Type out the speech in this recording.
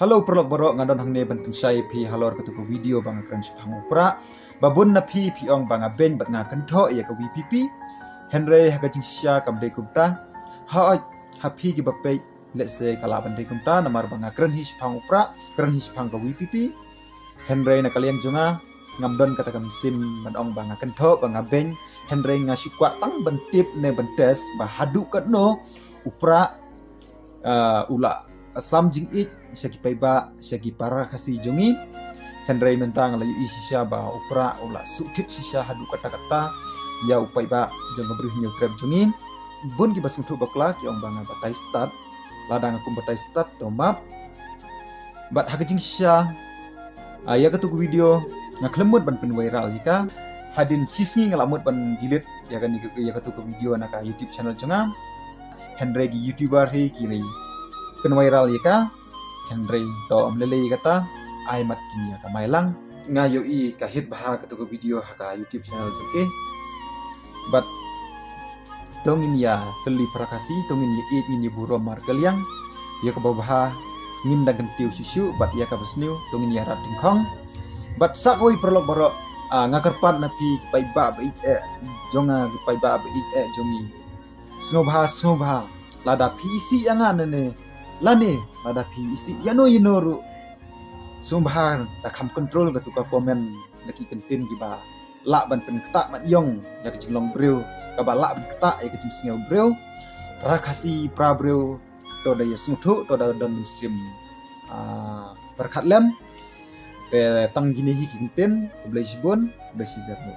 Halo perlok borok ngadon hang ne ban pensai pi halor ketuku video bang kran sepang upra babun na pi ong bang ben bat nga kentho ya ka WPP Henry haga jingsya kam de kumta ha pi gi bape let's say kala ban de kumta namar bang kran hi sepang upra kran hi sepang ka WPP Henry na kalian junga ngamdon kata kam sim ban ong bang kentho bang ben Henry nga sikwa tang ban tip ne ban tes ba hadu katno upra ula asam jing ik syagi paiba syagi para kasi jungi Henry mentang layu isi sya ba upra ula sukit sisya hadu kata-kata ya upai ba jong beri new grab jungi bun ki basung tu bakla ki ong banga batai start ladang aku batai start to map bat hagajing sya ya ketuk video ngaklemut ban pen viral jika hadin sisngi ngalamut ban delete ya kan ya ketuk video naka YouTube channel junga Henry gi YouTuber he kini pen viral yaka Henry to omlele kata ai mat kini ka mailang ngayo i kahit baha ketuku video haka YouTube channel joke but tongin ya teli prakasi tongin ya it ini buro mar kaliang ya ka baha ngin dagen tiu susu but ya ka besniu tongin ya rat dingkong but sakoi perlo boro ngakarpan napi pai ba jonga pai ba jongi snobha lada pisi yangan ne lane lada pisi yano yinoru sumbahar da kam control ga tuka komen daki kentin giba la ban pen kata mat yong ya kecing long breu ka ba la ban kata ya kecing singau breu rakasi pra breu to da yasmutu to da don sim berkat lem te tang gini hi kentin blai sibon blai sijarno